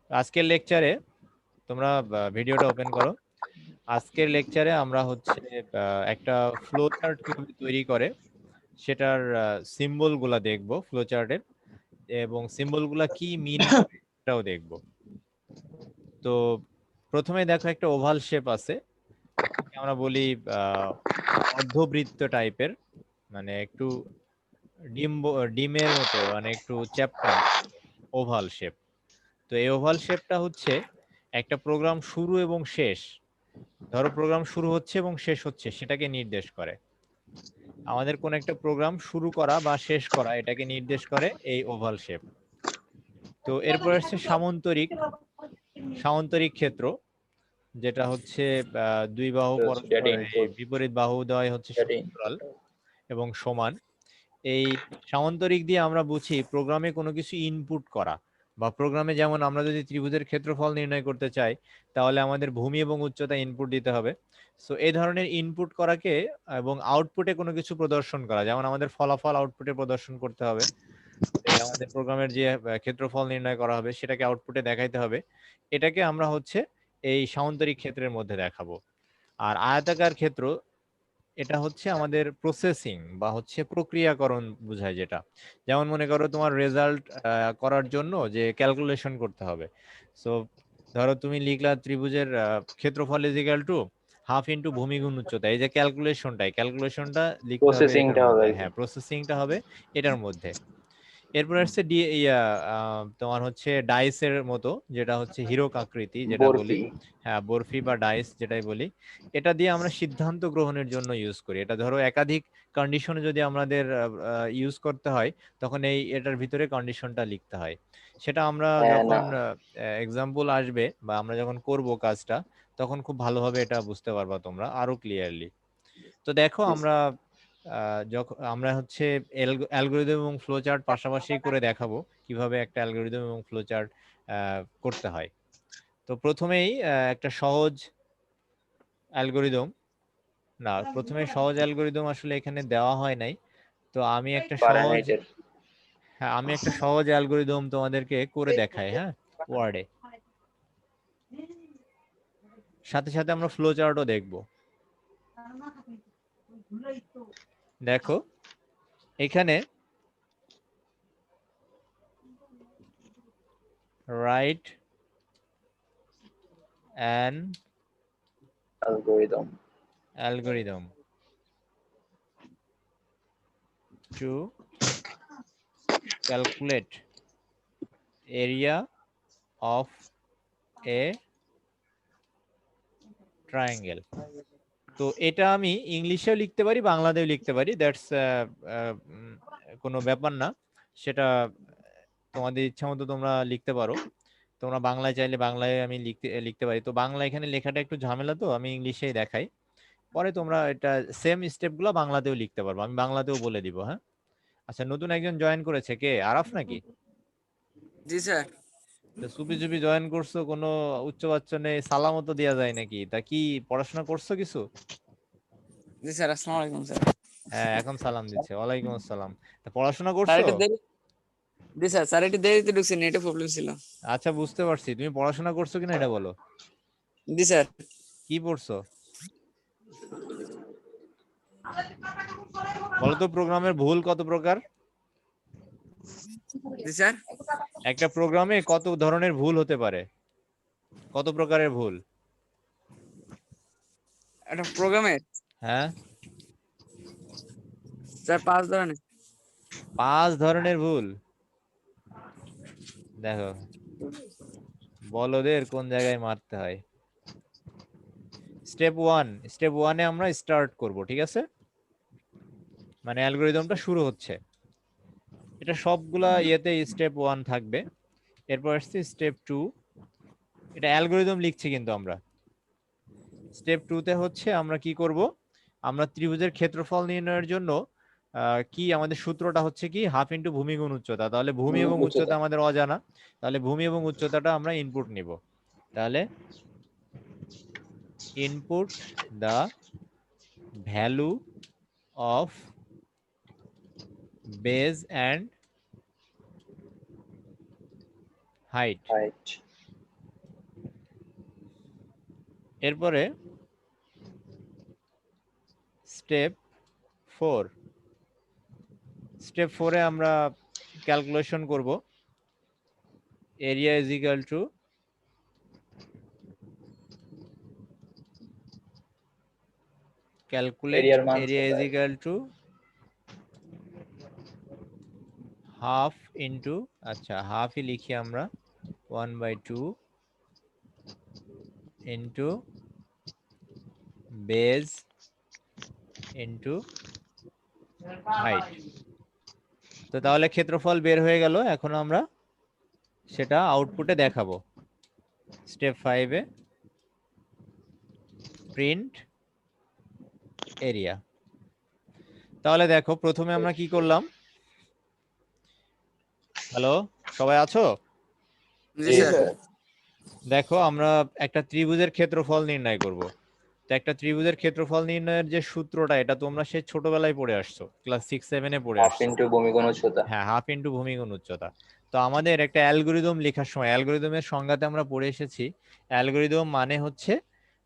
আজকের লেকচারে তোমরা ভিডিওটা ওপেন করো। আজকের লেকচারে আমরা হচ্ছে একটা ফ্লো চার্ট কিভাবে তৈরি করে সেটার সিম্বল গুলা দেখবো ফ্লো চার্টের, এবং সিম্বল গুলা কি মিন করে সেটাও দেখবো। তো প্রথমে দেখো একটা ওভাল শেপ আছে, এটাকে আমরা বলি আহ, অর্ধবৃত্ত টাইপের, মানে একটু ডিম ডিমের মতো, মানে একটু চ্যাপ্টা ওভাল শেপ। তো এই ওভাল শেপটা হচ্ছে একটা প্রোগ্রাম শুরু এবং শেষ, ধরো প্রোগ্রাম শুরু হচ্ছে এবং শেষ হচ্ছে সেটাকে নির্দেশ করে। আমাদের কোন একটা প্রোগ্রাম শুরু করা বা শেষ করা এটাকে নির্দেশ করে এই ওভাল শেপ। তো এরপর আসছে সামান্তরিক সামান্তরিক ক্ষেত্র, যেটা হচ্ছে দুই বাহু পরস্পর Getting এই good. বিপরীত বাহু দেওয়াই হচ্ছে Getting. সমান্তরাল এবং সমান। এই সামান্তরিক দিয়ে আমরা বুঝি প্রোগ্রামে কোনো কিছু ইনপুট করা, বা প্রোগ্রামে যেমন আমরা যদি ত্রিভুজের ক্ষেত্রফল নির্ণয় করতে চাই তাহলে আমাদের ভূমি এবং উচ্চতা ইনপুট দিতে হবে। সো এই ধরনের ইনপুট করাকে এবং আউটপুটে কোনো কিছু প্রদর্শন করা, যেমন আমাদের ফলাফল আউটপুটে প্রদর্শন করতে হবে। এই আমাদের প্রোগ্রামের যে ক্ষেত্রফল নির্ণয় করা হবে সেটাকে আউটপুটে দেখাইতে হবে। এটাকে আমরা হচ্ছে এই সামান্তরিক ক্ষেত্রের মধ্যে দেখাবো। আর আয়তাকার ক্ষেত্র, এটা হচ্ছে আমাদের প্রসেসিং বা হচ্ছে প্রক্রিয়াকরণ বোঝায়, যেটা যেমন মনে করো তোমার রেজাল্ট করার জন্য যে ক্যালকুলেশন করতে হবে। সো ধরো তুমি লিখলা ত্রিভুজের ক্ষেত্রফল is equal to half into ভূমি গুণ উচ্চতা, এই যে ক্যালকুলেশনটা লিখতে হবে Processing এটার টা হবে মধ্যে, আর কি। হ্যাঁ প্রসেসিংটা হবে এটার মধ্যে। এরপর আসছে তোমার হচ্ছে ডাইসের মতো, যেটা হচ্ছে হীরক আকৃতি যেটা বলি, বরফি। হ্যাঁ বরফি বা ডাইস যেটাই বলি। এটা দিয়ে আমরা সিদ্ধান্ত গ্রহণের জন্য ইউজ করি। এটা ধরো একাধিক কন্ডিশনে যদি আমাদের ইউজ করতে হয় তখন এটার ভিতরে কন্ডিশনটা লিখতে হয়। সেটা আমরা হ্যাঁ না। যখন এক্সাম্পল আসবে বা আমরা যখন করব কাজটা, তখন খুব ভালোভাবে এটা বুঝতে পারবা তোমরা আরো ক্লিয়ারলি। তো দেখো আমরা যখন আমরা হচ্ছে অ্যালগোরিদম এবং ফ্লো চার্ট পাশাপাশি করে দেখাবো কিভাবে একটা অ্যালগোরিদম এবং ফ্লো চার্ট করতে হয়। তো প্রথমেই একটা সহজ অ্যালগোরিদম, না প্রথমে সহজ অ্যালগোরিদম আসলে এখানে দেওয়া হয় নাই। তো আমি একটা সহজ, ফারেনহাইটের। হ্যাঁ আমি একটা সহজ অ্যালগোরিদম তোমাদেরকে করে দেখাই, হ্যাঁ ওয়ার্ডে। সাথে সাথে আমরা ফ্লো চার্টও দেখবো। দেখো এখানে write an algorithm. Algorithm to calculate area of a triangle। তো এটা আমি ইংলিশেও লিখতে পারি বাংলাতেও লিখতে পারি, দ্যাটস কোনো ব্যাপার না। সেটা তোমাদের ইচ্ছা মতো তোমরা লিখতে পারো। তোমরা বাংলায় চাইলে বাংলায় আমি লিখতে লিখতে পারি। তো বাংলা এখানে লেখাটা একটু ঝামেলা, তো আমি ইংলিশেই দেখাই। পরে তোমরা এটা সেম স্টেপগুলো বাংলাতেও লিখতে পারবো, আমি বাংলাতেও বলে দিব, হ্যাঁ। আচ্ছা, নতুন একজন জয়েন করেছে, কে আরাফ নাকি? জি স্যার। তো চুপি চুপি জয়েন করছো, কোনো উচ্চ বাচ্চা নেই, সালামও তো দেওয়া যায় নাকি? তা কি পড়াশোনা করছো কিছু? জি স্যার, আসসালামু আলাইকুম স্যার। হ্যাঁ এখন সালাম দিচ্ছে, ওয়ালাইকুম আসসালাম। তা পড়াশোনা স্যার করছো? একটু দেরি, জি স্যার, স্যার একটু দেরিতে ঢুকছি, নেটে প্রবলেম ছিল। আচ্ছা বুঝতে পারছি, তুমি পড়াশোনা করছো কিনা এটা বলো। জি স্যার। কি পড়ছো বলো তো? প্রোগ্রামের ভুল কত প্রকার? জি স্যার। একটা প্রোগ্রামে কত ধরনের ভুল হতে পারে, কত প্রকারের ভুল? একটা প্রোগ্রামে হ্যাঁ, স্যার 5 ধরনের। 5 ধরনের ভুল? দেখো বলদের কোন জায়গায় মারতে হয়। স্টেপ ওয়ানে আমরা স্টার্ট করব, ঠিক আছে, মানে অ্যালগোরিদমটা শুরু হচ্ছে। এটা সবগুলা ইয়েতে স্টেপ 1 থাকবে। এরপর আসছে স্টেপ 2, এটা অ্যালগোরিদম লিখছি কিন্তু আমরা। স্টেপ 2তে হচ্ছে আমরা কি করব, আমরা ত্রিভুজের ক্ষেত্রফল নির্ণয়ের জন্য কি আমাদের সূত্রটা হচ্ছে কি হাফ ইন্টু ভূমি গুণ উচ্চতা। তাহলে ভূমি এবং উচ্চতা উচ্চতা। আমাদের অজানা, তাহলে ভূমি এবং উচ্চতাটা আমরা ইনপুট নিব। তাহলে input the value of base and height. Height. এরপরে স্টেপ 4, স্টেপ 4 এ আমরা ক্যালকুলেশন করব area is equal to calculate এরিয়ার মান area is equal to half into, আচ্ছা হাফই লিখি আমরা, 1/2 ইন্টু বেজ ইন্টু হাইট। তো তাহলে ক্ষেত্রফল বের হয়ে গেল। এখন আমরা সেটা আউটপুটে দেখাবো। স্টেপ 5 এ প্রিন্ট এরিয়া। তাহলে দেখো প্রথমে আমরা কি করলাম, হ্যালো সবাই আছো? জি স্যার। দেখো আমরা একটা ত্রিভুজের ক্ষেত্রফল নির্ণয় করব। তো একটা ত্রিভুজের ক্ষেত্রফল নির্ণয়ের যে সূত্রটা, এটা তোমরা সেই ছোটবেলায় পড়ে আসছো, ক্লাস 6-7 এ পড়ে হাফ আসছো। ইনটু ভূমিগুণ উচ্চতা। হ্যাঁ, হাফ ইন্টু ভূমিগুণ উচ্চতা। তো আমাদের একটা অ্যালগরিদম লেখার সময়, অ্যালগরিদমের সংজ্ঞাতে আমরা পড়ে এসেছি, অ্যালগরিদম মানে হচ্ছে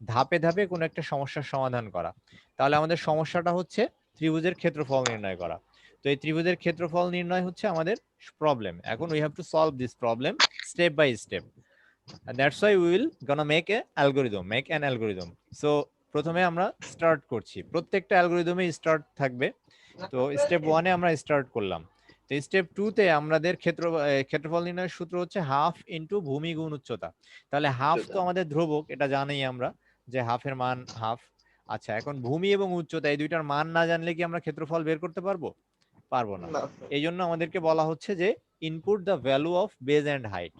ধাপে ধাপে কোনো একটা সমস্যার সমাধান করা। তাহলে আমাদের সমস্যাটা হচ্ছে ত্রিভুজের ক্ষেত্রফল নির্ণয় করা। তো এই ত্রিভুজের ক্ষেত্রফল নির্ণয় হচ্ছে আমাদের প্রবলেম। এখন we have to solve this problem step by step, and that's why we will gonna make an algorithm. So প্রথমে আমরা স্টার্ট করছি, প্রত্যেকটা অ্যালগরিদমে স্টার্ট থাকবে। তো স্টেপ 1 এ আমরা স্টার্ট করলাম। তো স্টেপ 2 তে আমাদের ক্ষেত্রফল নির্ণয়ের সূত্র হচ্ছে হাফ ইনটু ভূমি গুণ উচ্চতা। তাহলে হাফ তো আমাদের ধ্রুবক, এটা জানি আমরা যে হাফের মান হাফ। আচ্ছা, এখন ভূমি এবং উচ্চতা এই দুইটার মান না জানলে কি আমরা ক্ষেত্রফল বের করতে পারবো? পারবো না। এই জন্য আমাদেরকে বলা হচ্ছে যে input the value of base and height.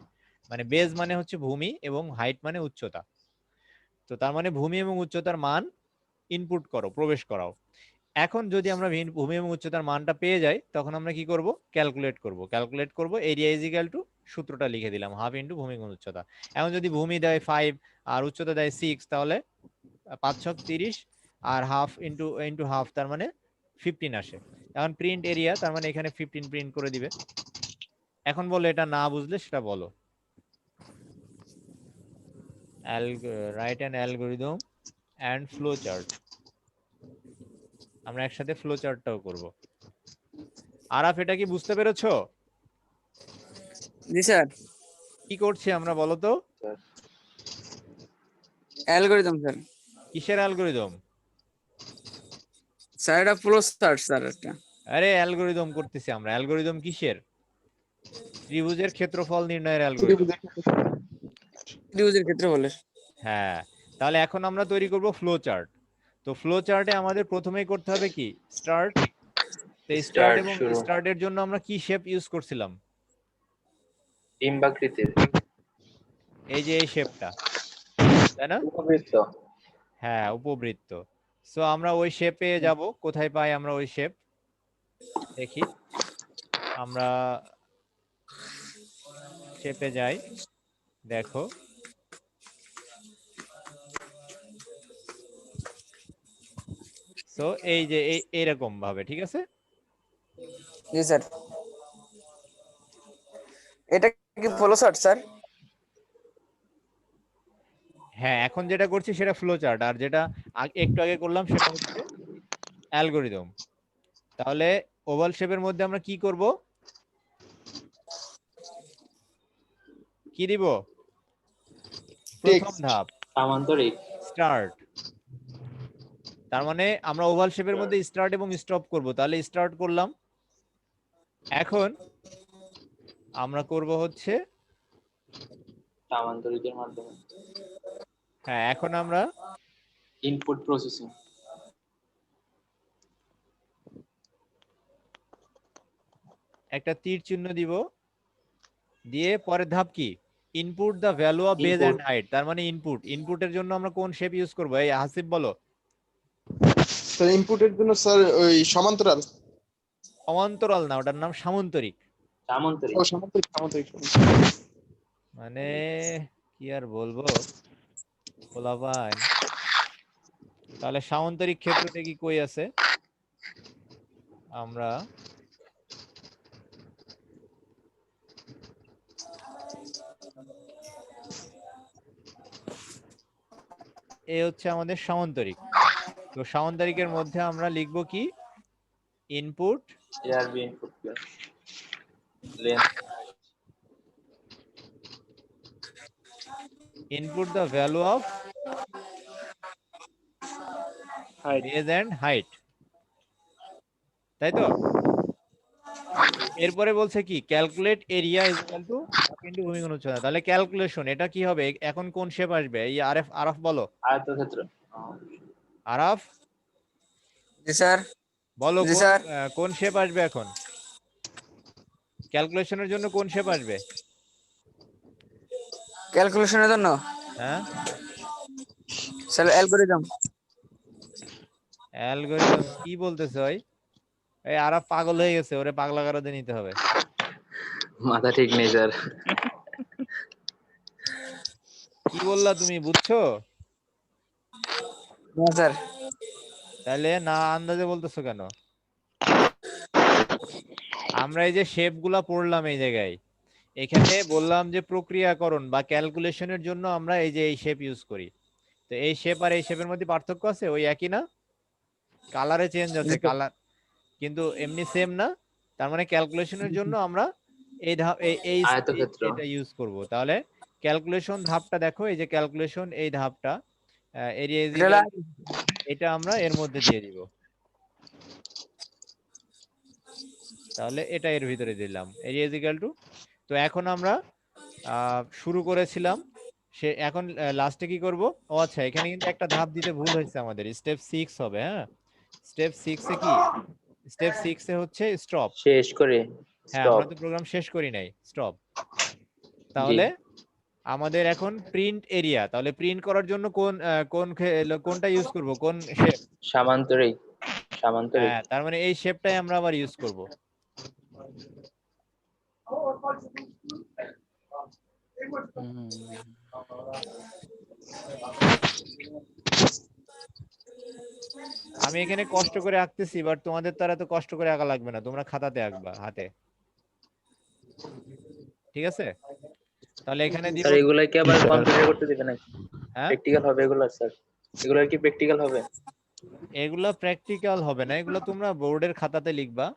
মানে বেজ মানে হচ্ছে ভূমি এবং হাইট মানে উচ্চতা। তো তার মানে ভূমি এবং উচ্চতার মান ইনপুট করো, প্রবেশ করাও। এখন যদি আমরা ভূমি এবং উচ্চতার মানটা পেয়ে যাই, তখন আমরা কি করব? ক্যালকুলেট করব এরিয়া ইজ ইকুয়াল টু, সূত্রটা লিখে দিলাম হাফ ইনটু ভূমি গুণ উচ্চতা। এখন যদি ভূমি দেয় 5 আর উচ্চতা দেয় 6, তাহলে 5 6 30 আর হাফ ইনটু হাফ, তার মানে 15 আসে। এখন প্রিন্ট এরিয়া, তার মানে এখানে 15 প্রিন্ট করে দিবে। এখন বলো, এটা না বুঝলে সেটা বলো। Write an algorithm and flow chart. আমরা একসাথে ফ্লো চার্টটাও করব। আরাফ, এটা কি বুঝতে পেরেছো? জি স্যার। কি করছি আমরা বলো তো? Algorithm sir. কিসের অ্যালগরিদম? স্যার এটা ফ্লো চার্ট স্যার একটা। আরে অ্যালগরিদম করতেছি আমরা। অ্যালগরিদম কিসের? ত্রিভুজের ক্ষেত্রফল নির্ণয়ের অ্যালগরিদম। ত্রিভুজের ক্ষেত্রে বলে। হ্যাঁ, তাহলে এখন আমরা তৈরি করব ফ্লো চার্ট। তো ফ্লো চার্টে আমাদের প্রথমেই করতে হবে কি? স্টার্ট। তো স্টার্ট এবং স্টার্টের জন্য আমরা কি শেপ ইউজ করছিলাম? ডিম্বাকৃতির। এই যে এই শেপটা, তাই না? উপবৃত্ত। হ্যাঁ, উপবৃত্ত। সো আমরা ওই শেপে যাব। কোথায় পাই আমরা ওই শেপ? দেখি, আমরা শেপে যাই, দেখো সো এই যে এইরকম ভাবে, ঠিক আছে? জি স্যার। এটা কি ফ্লো চার্ট স্যার? হ্যাঁ, এখন যেটা করছি সেটা ফ্লো চার্ট, আর যেটা একটু আগে করলাম সেটা হচ্ছে অ্যালগরিদম। তাহলে ওভাল শেপের মধ্যে আমরা কি করব? কি দিব? প্রথম ধাপ সামান্তরিক স্টার্ট। তার মানে আমরা ওভাল শেপের মধ্যে স্টার্ট এবং স্টপ করব। তাহলে স্টার্ট করলাম। এখন আমরা করব হচ্ছে সামান্তরিকের মাধ্যমে। হ্যাঁ, এখন আমরা ইনপুট প্রসেসিং। একটা তীর চিহ্ন দিব, দিয়ে পরের ধাপ কি? Input the value of base and height. তার মানে ইনপুটের জন্য আমরা কোন শেপ ইউজ করব? এই হাসিব বলো। স্যার ইনপুটের জন্য স্যার ওই সমান্তরাল। সমান্তরাল না, ওটার নাম সামন্তরিক। সামান্তরিক। ও সামান্তরিক, সামান্তরিক। মানে কি আর বলবো বলা ভাই। তাহলে সামন্তরিক ক্ষেত্রটা কি কই আছে? আমরা এ হচ্ছে আমাদের সামান্তরিক। তো সামান্তরিকের মধ্যে আমরা লিখবো কি, input ARB input plus length input the value of base and height, তাই তো? এরপরে বলছে কি, calculate area is equal to into ভূমিগুণ উচ্চতা। তাহলে ক্যালকুলেশন এটা কি হবে, এখন কোন শেপ আসবে? এই আরএফ, আরফ বলো, আয়তক্ষেত্র। আরফ জি স্যার। বলো জি কোন স্যার। কোন শেপ আসবে এখন ক্যালকুলেশনের জন্য? কোন শেপ আসবে? ক্যালকুলেশনের জন্য হ্যাঁ, স্যার অ্যালগরিদম। অ্যালগরিদম কি বলতেছে ভাই? এই আরফ পাগল হয়ে গেছে, ওরে পাগলা গারদে নিতে হবে। মাথা ঠিক নেই স্যার। কি বললা তুমি, বুঝছো? হ্যাঁ স্যার। তাহলে না আন্দাজে বলতেছো কেন? আমরা এই যে শেপ গুলা পড়লাম এই জায়গায়, এখানে বললাম যে প্রক্রিয়াকরণ বা ক্যালকুলেশনের জন্য আমরা এই যে এই শেপ ইউজ করি। তো এই শেপ আর এই শেপের মধ্যে পার্থক্য আছে? ওই একই না, কালারে চেঞ্জ আছে, কালার কিন্তু এমনি সেম না। তার মানে ক্যালকুলেশনের জন্য আমরা এই ধাপ এই আয়তক্ষেত্র। এটা ইউজ করব। তাহলে ক্যালকুলেশন ধাপটা দেখো, এই যে ক্যালকুলেশন এই ধাপটা, এরিয়া ইজ ইকুয়াল, এটা আমরা এর মধ্যে দিয়ে দিব। তাহলে এটা এর ভিতরে দিলাম, এরিয়া ইজ ইকুয়াল টু। তো এখন আমরা শুরু করেছিলাম, সে এখন লাস্টে কি করব? ও আচ্ছা, এখানে কিন্তু একটা ধাপ দিতে ভুল হয়েছে আমাদের, স্টেপ 6 হবে। হ্যাঁ, স্টেপ 6 এ কি, স্টেপ 6 এ হচ্ছে স্টপ। শেষ করে হ্যাঁ, স্টপ। আমরা তো প্রোগ্রাম শেষ করি নাই, স্টপ। তাহলে আমাদের এখন প্রিন্ট এরিয়া, তাহলে প্রিন্ট করার জন্য কোনটা ইউজ করব, কোন শেপ? সামান্তরিক। সামান্তরিক। হ্যাঁ, তার মানে এই শেপটাই আমরা আবার ইউজ করব। আমি এখানে কষ্ট করে আঁকতেছি, বাট তোমাদের তারা তো কষ্ট করে আঁকা লাগবে না, তোমরা খাতাতে আঁকবা হাতে, ঠিক আছে? তাহলে এখানে দিব, স্যার এগুলা কি আবার কম্পিউটার করতে দিবে নাকি? হ্যাঁ প্র্যাকটিক্যাল হবে এগুলা স্যার? এগুলা কি প্র্যাকটিক্যাল হবে? এগুলা প্র্যাকটিক্যাল হবে না, এগুলো তোমরা বোর্ডের খাতাতে লিখবা।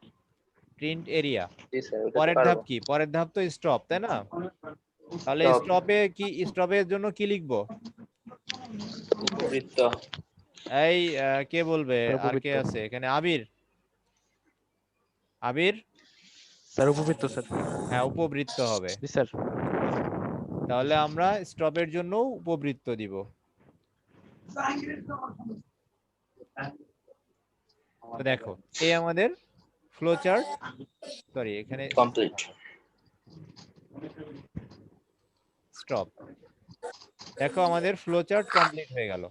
প্রিন্ট এরিয়া, জি স্যার, ওটা তো পরের ধাপ পারবো। কি? পরের ধাপ তো স্টপ, তাই না? তাহলে Stop, স্টপে কি, স্টপের জন্য কি লিখবো? উপবৃত্ত। এই কে বলবে, আর কে আছে এখানে? আবির, আবির। স্যার উপবৃত্ত স্যার। হ্যাঁ, উপবৃত্ত হবে। জি স্যার। তাহলে আমরা স্টপের জন্য উপবৃত্ত দিব। তো দেখো, এই আমাদের ফ্লো চার্ট, সরি এখানে কমপ্লিট। স্টপ। দেখো আমাদের ফ্লো চার্ট কমপ্লিট হয়ে গেল।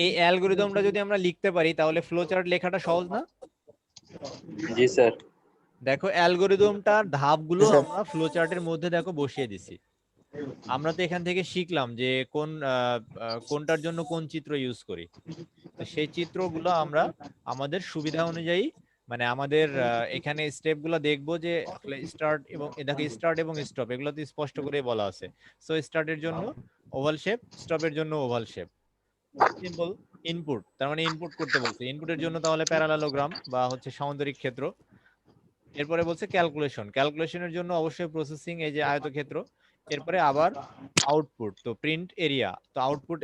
এই অ্যালগরিদমটা যদি আমরা লিখতে পারি তাহলে ফ্লো চার্ট লেখাটা সহজ না? জি স্যার। দেখো অ্যালগরিদমটার ধাপগুলো স্যার। আমরা ফ্লো চার্টের মধ্যে দেখো বসিয়ে দিছি। আমরা তো এখান থেকে শিখলাম যে কোনটার জন্য কোন চিত্র ইউজ করি। তো সেই চিত্রগুলো আমরা আমাদের সুবিধা অনুযায়ী, মানে আমাদের এখানে স্টেপগুলো দেখবো যে স্টার্ট এবং দেখো স্টার্ট এবং স্টপ এগুলো তো স্পষ্ট করে বলা আছে। সো স্টার্টের জন্য ওভাল শেপ, স্টপের জন্য ওভাল শেপ, সিম্পল। ইনপুট, তার মানে ইনপুট করতে বলছে, ইনপুটের জন্য তাহলে প্যারালালোগ্রাম বা হচ্ছে সামান্তরিক ক্ষেত্র। এরপরে বলছে ক্যালকুলেশন, ক্যালকুলেশনের জন্য অবশ্যই প্রসেসিং, এই যে আয়তক্ষেত্র। এরপরে আবার আউটপুট, তো প্রিন্ট এরিয়া। তো আউটপুট,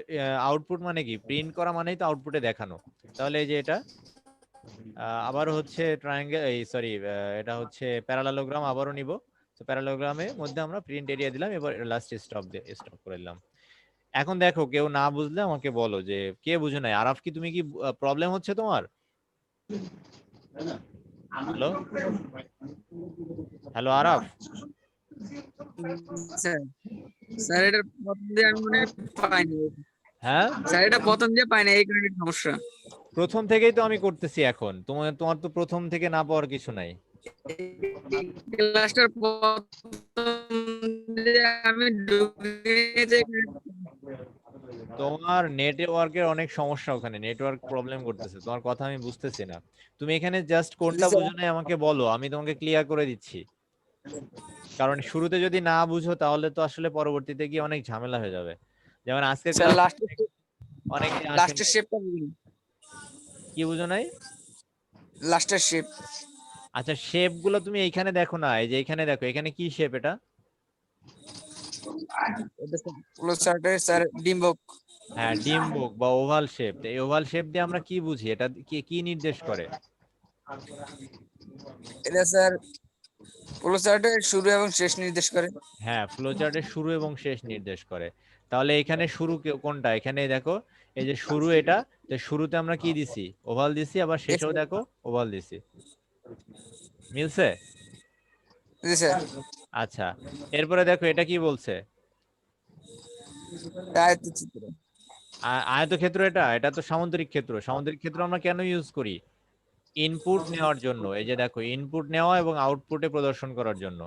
আউটপুট মানে কি? প্রিন্ট করা মানেই তো আউটপুটে দেখানো। তাহলে এই যে এটা আবার হচ্ছে ট্রায়াঙ্গেল, এই সরি এটা হচ্ছে প্যারালালোগ্রাম, আবারও নিব। তো প্যারালালোগ্রামের মধ্যে আমরা প্রিন্ট এরিয়া দিলাম, এবার লাস্ট স্টপ করে দিলাম। এখন দেখো, কেউ না বুঝলে আমাকে বলো যে কে বুঝে নাই। আরাফ, কি তুমি কি প্রবলেম হচ্ছে তোমার? Hello, hello Araf. Sir, sir এটা প্রথম দিয়ে আমি মনে হয় পাইনি। হ্যাঁ, স্যার এটা প্রথম দিয়ে পাইনি, এই কারণে সমস্যা। প্রথম থেকেই তো আমি করতেছি এখন, তোমার তোমার তো প্রথম থেকে না পাওয়ার কিছু নাই। ক্লাসটার প্রথম দিয়ে আমি ঢুকে তোমার নেটওয়ার্কের অনেক সমস্যা, ওখানে নেটওয়ার্ক প্রবলেম করতেছে, তোমার কথা আমি বুঝতেছি না। তুমি এখানে জাস্ট কোনটা বুঝো নাই আমাকে বলো, আমি তোমাকে ক্লিয়ার করে দিচ্ছি। কারণ শুরুতে যদি না বুঝো তাহলে তো আসলে পরবর্তীতে গিয়ে অনেক ঝামেলা হয়ে যাবে। যেমন আজকে স্যার ক্লাস লাস্ট অনেকে আসেন লাস্টের নাই। শেপটা কি বুঝো নাই? লাস্টের শেপ আচ্ছা, শেপ গুলো তুমি এইখানে দেখো না, এই যে এখানে দেখো, এখানে কি শেপ এটা? এটা ফ্লো চার্টে স্যার ডিম্বক হ্যাঁ, ডিম্বক বা ওভাল শেপ। এই ওভাল শেপ দিয়ে আমরা কি বুঝি? এটা কি কি নির্দেশ করে? এটা স্যার ফ্লো চার্টে শুরু এবং শেষ নির্দেশ করে। হ্যাঁ, ফ্লোচার্টের শুরু এবং শেষ নির্দেশ করে। তাহলে এখানে শুরু কোনটা? এখানে দেখো, এই যে শুরু এটা, তো শুরুতে আমরা কি দিছি? ওভাল দিছি, আবার শেষেও দেখো ওভাল দিছি। মিলছে? জি স্যার। আচ্ছা, এরপরে দেখো এটা কি বলছে? আয়তচিত্র আয়তক্ষেত্র। এটা এটা তো সামুদ্রিক ক্ষেত্র। সামুদ্রিক ক্ষেত্র আমরা কেন ইউজ করি? ইনপুট নেওয়ার জন্য। এই যে দেখো, ইনপুট নেওয়া এবং আউটপুটে প্রদর্শন করার জন্য।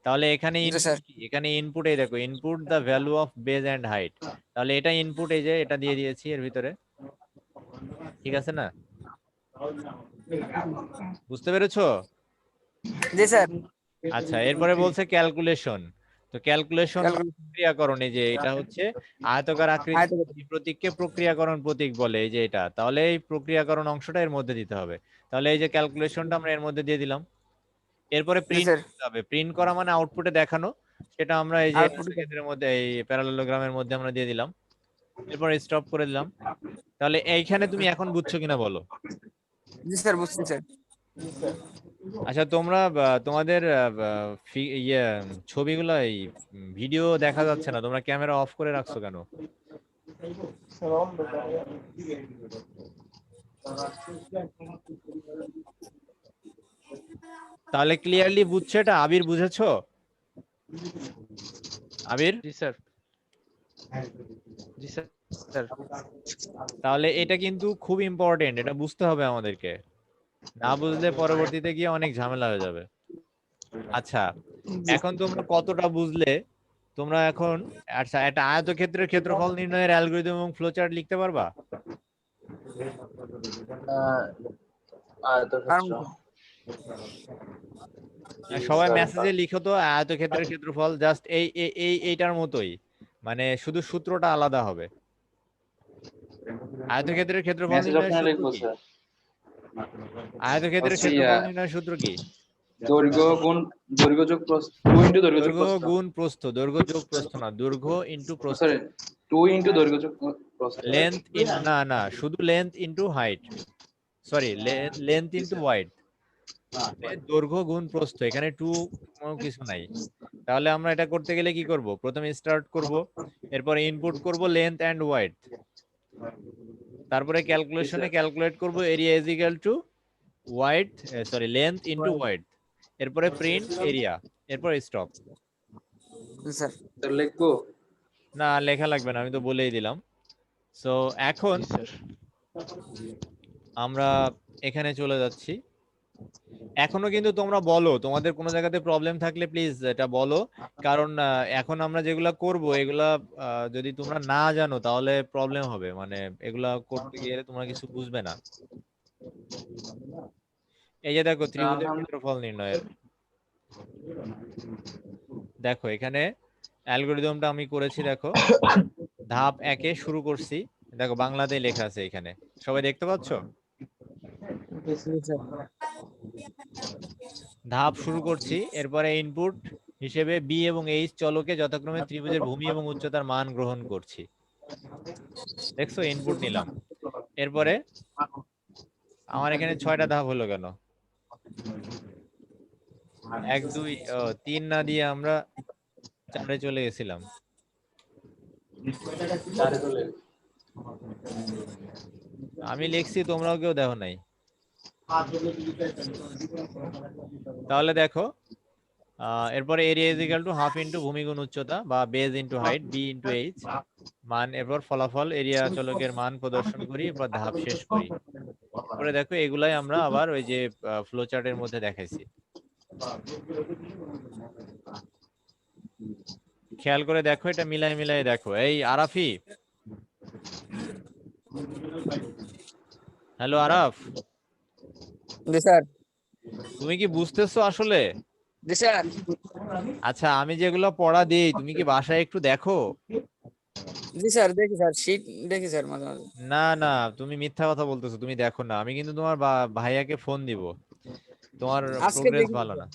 তাহলে এখানে জি ইনপুট স্যার। কি? এখানে ইনপুটে দেখো, input the value of base and height. তাহলে এটা ইনপুট, এই যে এটা দিয়ে দিয়েছি এর ভিতরে। ঠিক আছে না? বুঝতে পেরেছো? জি স্যার। আচ্ছা, এরপরে বলছে ক্যালকুলেশন। তো ক্যালকুলেশন বা প্রক্রিয়াকরণ, এই যে এটা হচ্ছে আয়তাকার আকৃতি প্রতীককে প্রক্রিয়াকরণ প্রতীক বলে, এই যে এটা। তাহলে এই প্রক্রিয়াকরণ অংশটা এর মধ্যে দিতে হবে। তাহলে এই যে ক্যালকুলেশনটা আমরা এর মধ্যে দিয়ে দিলাম। এরপরে জি প্রিন্ট স্যার। করতে হবে। প্রিন্ট করা মানে আউটপুটে দেখানো। সেটা আমরা এই যে আউটপুট ক্ষেত্রের মধ্যে, এই প্যারালেলোগ্রামের মধ্যে আমরা দিয়ে দিলাম। এরপর স্টপ করে দিলাম। তাহলে এইখানে তুমি এখন বুঝছো কিনা বলো? জি স্যার বুঝছি স্যার। আচ্ছা, তোমরা তোমাদের ইয়ে ছবিগুলো, এই ভিডিও দেখা যাচ্ছে না, তোমরা ক্যামেরা অফ করে রাখছো কেন? তাহলে ক্লিয়ারলি বুঝছো এটা? আবির, বুঝেছো? আবির, জি স্যার। জি স্যার। স্যার তাহলে এটা কিন্তু খুব ইম্পর্টেন্ট, এটা বুঝতে হবে আমাদেরকে। না বুঝলে পরবর্তীতে গিয়ে অনেক ঝামেলা হয়ে যাবে। আচ্ছা, এখন তোমরা কতটা বুঝলে? তোমরা এখন আচ্ছা, একটা আয়তক্ষেত্রের ক্ষেত্রফল নির্ণয়ের অ্যালগরিদম এবং ফ্লোচার্ট লিখতে পারবা? আয়তক্ষেত্র। সবাই মেসেজে লিখো তো, আয়তক্ষেত্রের ক্ষেত্রফল জাস্ট এইটার মতোই, মানে শুধু সূত্রটা আলাদা হবে। আয়তক্ষেত্রের ক্ষেত্রফল মেসেজ নির্ণয়ের অপশনে সূত্র লিখবো কি? স্যার। আয়তক্ষেত্রের হচ্ছে ক্ষেত্রফল নির্ণয়ের সূত্র কি? দৈর্ঘ্য গুণ দৈর্ঘ্য যোগ প্রস্থ, 2 ইনটু দৈর্ঘ্য যোগ দৈর্ঘ্য প্রস্থ। গুণ প্রস্থ। দৈর্ঘ্য যোগ প্রস্থ না, দৈর্ঘ্য ইনটু প্রস্থ। সরি, 2 ইনটু দৈর্ঘ্য যোগ প্রস্থ। লেন্থ ইন, না না, শুধু length into height. Sorry, length into wide. দৈর্ঘ্য গুণ প্রস্থ, এখানে টু কোনো কিছু নাই। তাহলে আমরা এটা করতে গেলে কি করব? প্রথমে স্টার্ট করব, এরপরে ইনপুট করব লেন্থ এন্ড ওয়াইড, তারপরে ক্যালকুলেশনে ক্যালকুলেট করব area is equal two wide, sorry length into wide, এরপরে প্রিন্ট এরিয়া, এরপর স্টপ। জি স্যার। স্যার লিখবো? না, লেখা লাগবে না, আমি তো বলেই দিলাম। সো এখন জি স্যার। আমরা এখানে চলে যাচ্ছি। এখনো কিন্তু তোমরা বলো, তোমাদের কোনো জায়গাতে প্রবলেম থাকলে প্লিজ এটা বলো। কারণ এখন আমরা যেগুলা করব, এগুলা যদি তোমরা না জানো তাহলে প্রবলেম হবে, মানে এগুলা করতে গেলে তোমরা কিছু বুঝবে না। এই যে দেখো, ত্রিভুজের ক্ষেত্রফল নির্ণয়ের, দেখো এখানে অ্যালগরিদমটা আমি করেছি। দেখো, ধাপ 1-এ শুরু করছি। দেখো বাংলাতে লেখা আছে এখানে, সবাই দেখতে পাচ্ছ? জি স্যার। ধাপ শুরু করছি, এরপরে ইনপুট হিসেবে বি এবং এইচ চলকে যথাক্রমে ত্রিভুজের ভূমি এবং উচ্চতার মান গ্রহণ করছি। দেখছো, ইনপুট নিলাম। এরপরে আমার এখানে 6টা ধাপ হলো কেন? 1 2 3 না দিয়ে আমরা 4-এ চলে গেছিলাম। আমি লিখছি, তোমরাও কেউ দেখো নাই। তাহলে দেখো, এরপরে area is equal to half into ভূমি গুণ উচ্চতা বা base into height, B into H মান, এরপর ফলাফল এরিয়া চলকের মান প্রদর্শন করি, এরপর ধাপ শেষ করি। এরপরে দেখো, এগুলাই আমরা আবার ওই যে ফ্লো চার্টের মধ্যে দেখাইছি। খেয়াল করে দেখো, এটা মিলাই মিলাই দেখো। এই আরাফি, হ্যালো আরাফ, জি স্যার। তুমি কি বুঝতেছো আসলে? জি স্যার। আচ্ছা, আমি যেগুলো পড়া দিই তুমি কি বাসায় একটু দেখো? জি স্যার দেখি স্যার শীট দেখি স্যার মাঝে মাঝে। না না, তুমি মিথ্যা কথা বলতেছো, তুমি দেখো না। আমি কিন্তু তোমার ভাইয়াকে ফোন দিব। তোমার আজকে প্রোগ্রেস দেখি ভালো না।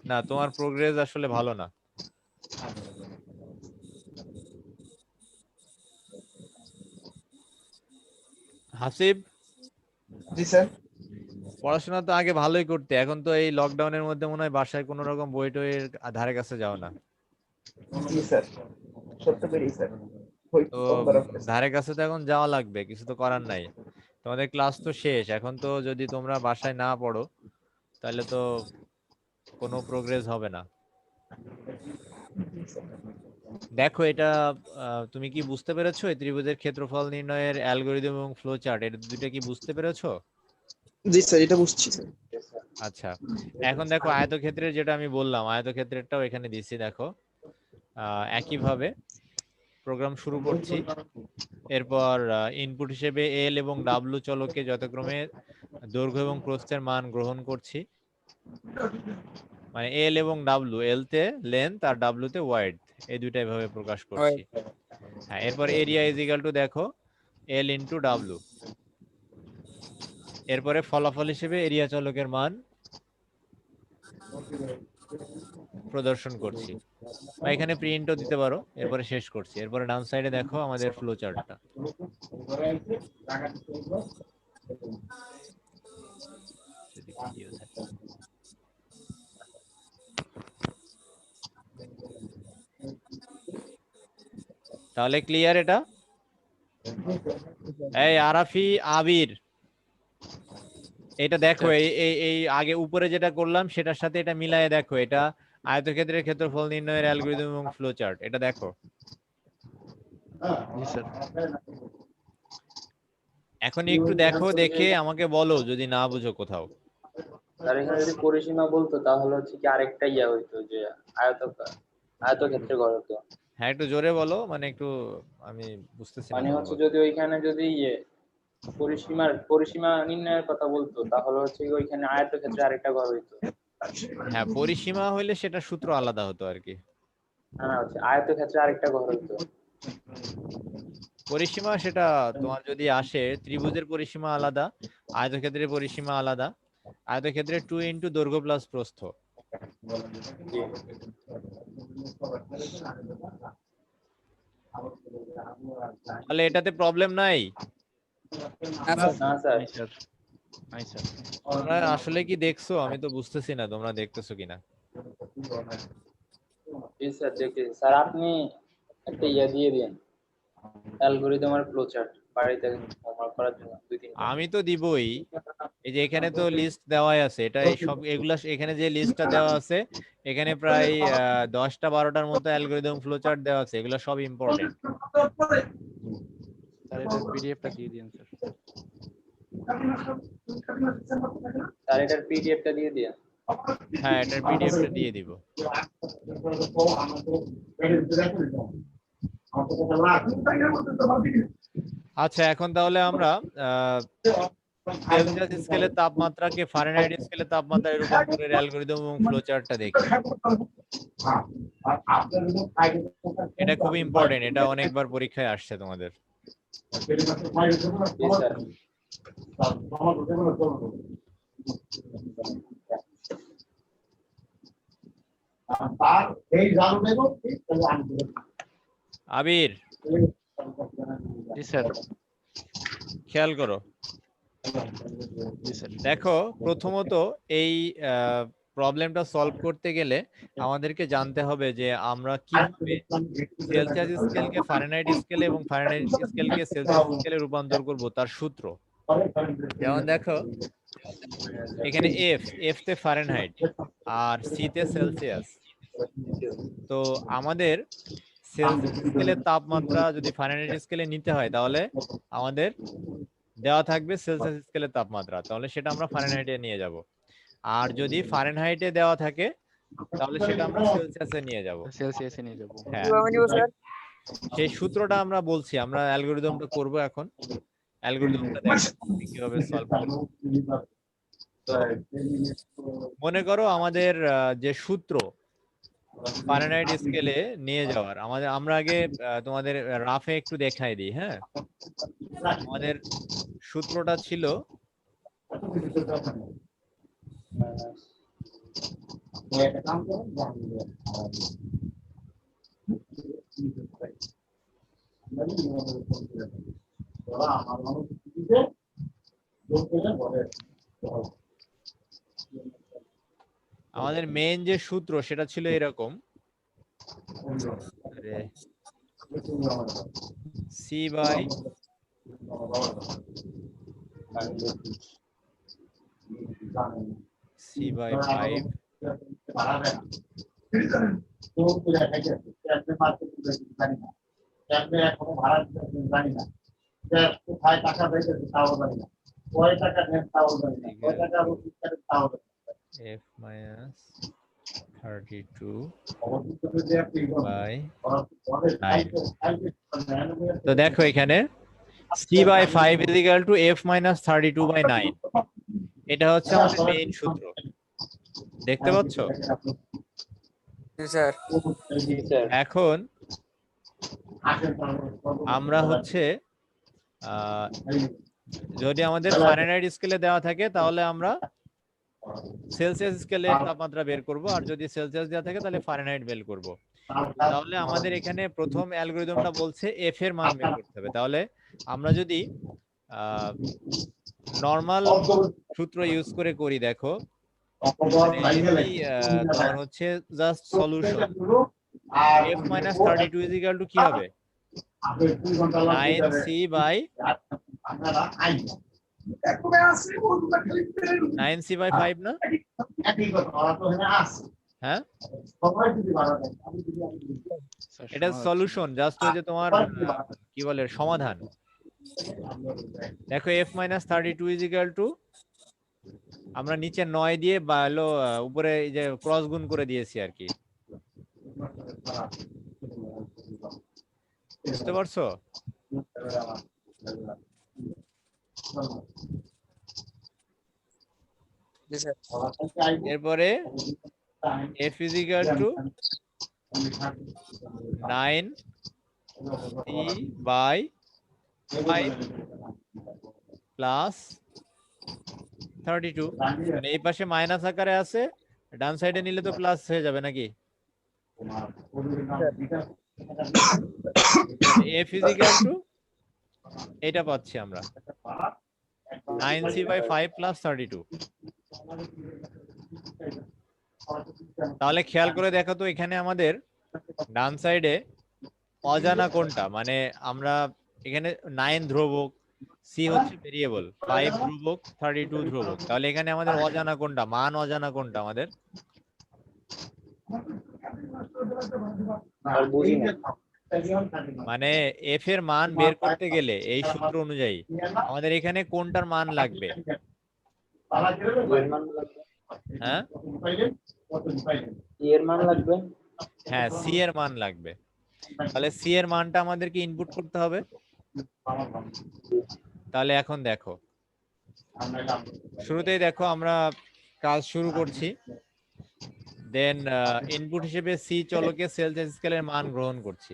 না, তোমার প্রোগ্রেস আসলে ভালো না। হাসিব, জি স্যার। পড়াশোনা তো আগে ভালোই করতে, এখন তো এই লকডাউনের মধ্যে মনে হয় বাসায় কোনো রকম বই টইয়ের ধারে কাছে যাও না। জি স্যার, সত্য করেই স্যার। তো ধারে কাছে তো এখন যাওয়া লাগবে, কিছু তো করার নাই। তোমাদের ক্লাস তো শেষ, এখন তো যদি তোমরা বাসায় না পড়ো তাহলে তো কোনো প্রোগ্রেস হবে না। দেখো এটা, তুমি কি বুঝতে পেরেছো এই ত্রিভুজের ক্ষেত্রফল নির্ণয়ের অ্যালগরিদম এবং ফ্লো চার্ট, এটা দুইটা কি বুঝতে পেরেছো? জি স্যার, এটা বুঝছি স্যার। আচ্ছা, এখন দেখো আয়তক্ষেত্রের যেটা আমি বললাম, আয়তক্ষেত্রেরটাও এখানে দিচ্ছি দেখো। একইভাবে প্রোগ্রাম শুরু করছি। এরপর ইনপুট হিসেবে এল এবং ডাব্লু চলকে যথাক্রমে দৈর্ঘ্য এবং প্রস্থের মান গ্রহণ করছি। মানে এল এবং ডাব্লু, এল তে লেন্থ আর ডাব্লু তে ওয়াইড, এই দুইটা এভাবে প্রকাশ করছি। হ্যাঁ, এরপর এরিয়া ইজ ইকুয়াল টু দেখো এল ইন্টু ডাব্লু। এরপরে ফলাফল হিসেবে এরিয়া চলকের মান প্রদর্শন করছি, বা এখানে প্রিন্টও দিতে পারো। এরপরে শেষ করছি। এরপরে ডান সাইডে দেখো আমাদের ফ্লো চার্টটা। তাহলে ক্লিয়ার এটা? এই আরাফি, আবির, এটা দেখো, এই এই এই আগে উপরে যেটা করলাম সেটার সাথে এটা মিলায়ে দেখো, এটা আয়তক্ষেত্রের ক্ষেত্রফল নির্ণয়ের অ্যালগরিদম এবং ফ্লো চার্ট, এটা দেখো। জি স্যার। এখন একটু দেখো, দেখে আমাকে বলো যদি না বুঝো কোথাও। স্যার এখানে যদি পরিসীমা বলতো তাহলে হচ্ছে কি আরেকটা ইয়া হইতো যে আয়তক্ষেত্রে গড় হতো। হ্যাঁ, একটু জোরে বলো, মানে একটু আমি বুঝতেছি না মানে হচ্ছে সম্ভবত। যদি ওইখানে যদি পরিসীমা নির্ণয়ের কথা বলতো তাহলে হচ্ছে কি ওইখানে আয়তক্ষেত্রে আরেকটা ঘর হইতো। হ্যাঁ, পরিসীমা হইলে সেটা সূত্র আলাদা হতো আর কি। না না, হচ্ছে আয়তক্ষেত্রে আরেকটা ঘর হইতো। পরিসীমা সেটা তোমার যদি আসে, ত্রিভুজের পরিসীমা আলাদা, আয়তক্ষেত্রের পরিসীমা আলাদা। আয়তক্ষেত্রে 2 ইন্টু দৈর্ঘ্য প্লাস প্রস্থ। জি। তাহলে এটাতে প্রবলেম নাই? আচ্ছা না স্যার। নাই স্যার। নাই স্যার। তোমরা আসলে কি দেখছো? আমি তো বুঝতেছি না তোমরা দেখতেছো কিনা। জি স্যার দেখেছি স্যার, আপনি একটা ইয়া দিয়ে দিন অ্যালগরিদম আর ফ্লো চার্ট বাড়িতে হোমওয়ার্ক করার জন্য 2-3টা। আমি তো দিবই। এই যে এখানে তো লিস্ট দেওয়াই আছে, এটা এই সব এগুলা এখানে যে লিস্টটা দেওয়া আছে, এখানে প্রায় 10টা 12টার মতো অ্যালগরিদম ফ্লো চার্ট দেওয়া আছে, এগুলো সব ইম্পর্টেন্ট। স্যার এটার পিডিএফটা দিয়ে দিন স্যার। স্যার এটার পিডিএফটা দিয়ে দিন। হ্যাঁ, এটার পিডিএফটা দিয়ে দিব। আচ্ছা, এখন তাহলে আমরা সেলসিয়াস স্কেলে তাপমাত্রাকে ফারেনহাইট স্কেলে তাপমাত্রায় রূপান্তরের অ্যালগরিদম এবং ফ্লো চার্টটা দেখি। এটা খুবই ইম্পর্টেন্ট, এটা অনেকবার পরীক্ষায় আসছে তোমাদের। জি স্যার। আবির, জি স্যার। খেয়াল করো। জি স্যার। দেখো, প্রথমত এই প্রবলেমটা সলভ করতে গেলে আমাদেরকে জানতে হবে যে আমরা কিভাবে সেলসিয়াস স্কেলকে ফারেনহাইট স্কেলে এবং ফারেনহাইট স্কেলকে সেলসিয়াস স্কেলে রূপান্তর করব, তার সূত্র। যেমন দেখো, এখানে এফ, এফ তে ফারেনহাইট আর সি তে সেলসিয়াস। তো আমাদের সেলসিয়াস স্কেলের তাপমাত্রা যদি ফারেনহাইট স্কেলে নিতে হয় তাহলে আমাদের দেওয়া থাকবে সেলসিয়াস স্কেলের তাপমাত্রা, তাহলে সেটা আমরা ফারেনহাইটে নিয়ে যাব। আর যদি ফারেনহাইটে দেওয়া থাকে তাহলে সেটা আমরা সেলসিয়াসে নিয়ে যাব। সেলসিয়াসে নিয়ে যাব। হ্যাঁ, কিভাবে নিব স্যার? সেই সূত্রটা আমরা বলছি, আমরা অ্যালগরিদমটা করব এখন। অ্যালগরিদমটা দেখো কিভাবে সলভ করব। তো মনে করো আমাদের যে সূত্র, ফারেনহাইট স্কেলে নিয়ে যাওয়ার আমরা আগে তোমাদের রাফে একটু দেখাই দিই। হ্যাঁ, আমাদের সূত্রটা ছিল আমাদের মেইন যে সূত্র সেটা ছিল এরকম, C by C by 5 f minus 32 by 9। তো দেখো এখানে c by 5 is equal to f minus 32 by 9, এটা হচ্ছে আমাদের মেইন সূত্র। দেখতে পাচ্ছ? জি স্যার। জি স্যার। এখন আমরা হচ্ছে যদি আমাদের ফারেনহাইট স্কেলে দেওয়া থাকে তাহলে আমরা সেলসিয়াস স্কেলে তাপমাত্রা বের করব, আর যদি সেলসিয়াস দেওয়া থাকে তাহলে ফারেনহাইট বের করব। তাহলে আমাদের এখানে প্রথম অ্যালগরিদমটা বলছে এফ এর মান বের করতে হবে। তাহলে আমরা যদি নরমাল সূত্র ইউজ করে করি, দেখো তোমার হচ্ছে just solution f minus 32 is equal to কি হবে 9c by 5 না? হ্যাঁ, এটা সলিউশন, জাস্ট ওই যে তোমার কি বলে সমাধান। দেখো f minus 32 is equal to আমরা নিচে 9 দিয়ে বা হলো উপরে এই যে ক্রস গুণ করে দিয়েছি আর কি। বুঝতে পারছো? জি স্যার। এরপরে f is equal to 9c by 5 plus 32, মানে এই পাশে মাইনাস আকারে আছে, ডান সাইডে নিলে তো প্লাস হয়ে যাবে নাকি? f is equal to এটা পাচ্ছি আমরা 9c by 5 plus 32। তাহলে খেয়াল করে দেখো তো এখানে আমাদের ডান সাইডে অজানা কোনটা, মানে আমরা এখানে 9 ধ্রুবক, c হচ্ছে ভেরিয়েবল, 5 ধ্রুবক, 32 ধ্রুবক। তাহলে এখানে আমাদের অজানা কোনটা, মান অজানা কোনটা আমাদের? মানে f এর মান বের করতে গেলে এই সূত্র অনুযায়ী আমাদের এখানে কোনটার মান লাগবে? হ্যাঁ, এর মান লাগবে। হ্যাঁ, c এর মান লাগবে। তাহলে c এর মানটা আমাদেরকে ইনপুট করতে হবে। তাহলে এখন দেখো, শুরুতেই দেখো আমরা কাজ শুরু করছি, দেন ইনপুট হিসেবে c চলকে সেলসিয়াস স্কেলের মান গ্রহণ করছি।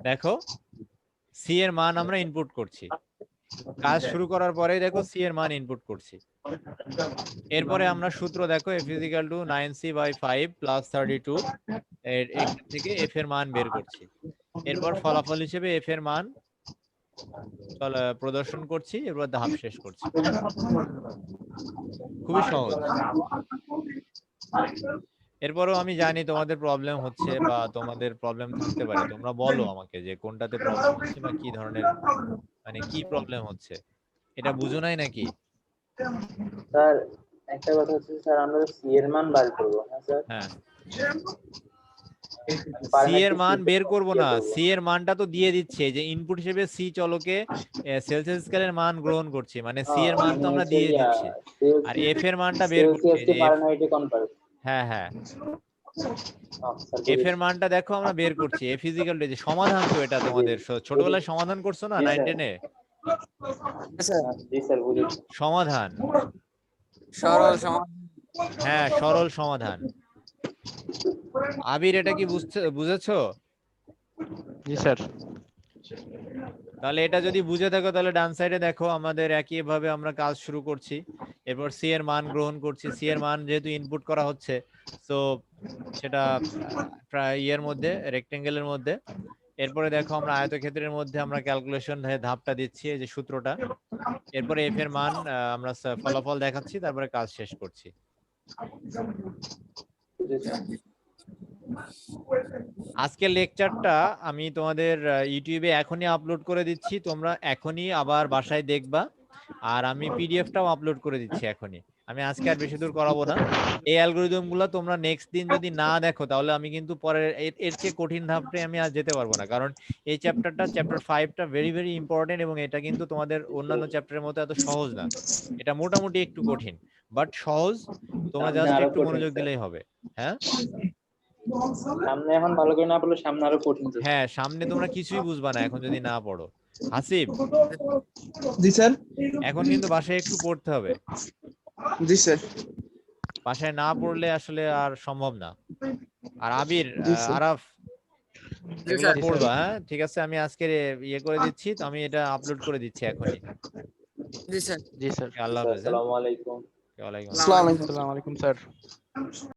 দেখো c এর মান আমরা ইনপুট করছি, কাজ শুরু করার পরেই দেখো c এর মান ইনপুট করছি। এরপরে আমরা সূত্র দেখো f is equal to 9c by 5 plus 32, এখান থেকে f এর মান বের করছি। এরপর ফলাফল হিসেবে f এর মান প্রদর্শন করছি, এরপর ধাপ শেষ করছি। খুবই সহজ। এরপরও আমি জানি তোমাদের প্রবলেম হচ্ছে বা তোমাদের প্রবলেম থাকতে পারে, তোমরা বলো আমাকে যে কোনটাতে প্রবলেম হচ্ছে বা কি ধরনের, মানে কি প্রবলেম হচ্ছে, এটা বুঝো নাই নাকি? স্যার একটা কথা হচ্ছে স্যার, আমরা সি এর মান বার করব। হ্যাঁ স্যার। হ্যাঁ, সি এর মান বের করব না, সি এর মানটা তো দিয়ে দিচ্ছে যে ইনপুট হিসেবে সি চলকে সেলসিয়াস স্কেলের মান গ্রহণ করছি, মানে সি এর মান তো আমরা দিয়ে দিচ্ছি, আর এফ এর মানটা বের করছি যে হ্যাঁ হ্যাঁ এফ এর মানটা দেখো আমরা বের করছি। এফ ইজিক্যাল টু, যে সমাধান তো এটা তোমাদের ছোটবেলায় সমাধান করছো না 9 10 এ? সমাধান, সরল সমাধান। হ্যাঁ সরল সমাধান। আবির এটা কি বুঝেছো? জি স্যার। তাহলে এটা যদি বুঝে থাকো তাহলে ডান সাইডে দেখো আমাদের একই ভাবে আমরা কাজ শুরু করছি। এরপর সি এর মান গ্রহণ করছি, সি এর মান যেহেতু ইনপুট করা হচ্ছে সো সেটা প্রায় ইয়ের মধ্যে রেক্টেঙ্গেলের মধ্যে। এরপরে দেখো আমরা আয়তক্ষেত্রের মধ্যে আমরা ক্যালকুলেশন ধাপটা দিচ্ছি, এই যে সূত্রটা। এরপরে এফ এর মান আমরা ফলাফল দেখাচ্ছি, তারপরে কাজ শেষ করছি। আজকের লেকচারটা আমি তোমাদের ইউটিউবে এখনই আপলোড করে দিচ্ছি, তোমরা এখনই আবার বাসায় দেখবা। আর আমি পিডিএফটাও আপলোড করে দিচ্ছি এখনই। আমি আজকে আর বেশি দূর করাবো না। এই অ্যালগরিদম গুলো তোমরা নেক্সট দিন যদি না দেখো তাহলে আমি কিন্তু পরে এর চেয়ে কঠিন ধাপে আমি আর যেতে পারবো না, কারণ এই চ্যাপ্টার 5টা ভেরি ভেরি ইম্পর্টেন্ট এবং এটা কিন্তু তোমাদের অন্যান্য চ্যাপ্টারের মতো এত সহজ না। এটা মোটামুটি একটু কঠিন বাট সহজ, তোমরা জাস্ট একটু মনোযোগ দিলেই হবে। হ্যাঁ, সামনে এখন ভালো করে না পড়লে সামনে আরো কঠিন হবে। হ্যাঁ, সামনে তোমরা কিছুই বুঝবা না এখন যদি না পড়ো। হাসিব, জি স্যার। এখন কিন্তু বাসায় একটু পড়তে হবে। জি স্যার। বাসায় না পড়লে আসলে আর সম্ভব না। আর আবির, জি স্যার। আরাফ, জি এগুলো স্যার। পড়বা। হ্যাঁ, ঠিক আছে, আমি আজকে ইয়ে করে দিচ্ছি, তো আমি এটা আপলোড করে দিচ্ছি এখনই। জি স্যার। জি স্যার। আল্লাহ হাফেজ। আসসালামু আলাইকুম। ওয়ালাইকুম আসসালামু আলাইকুম। আসসালামু আলাইকুম স্যার।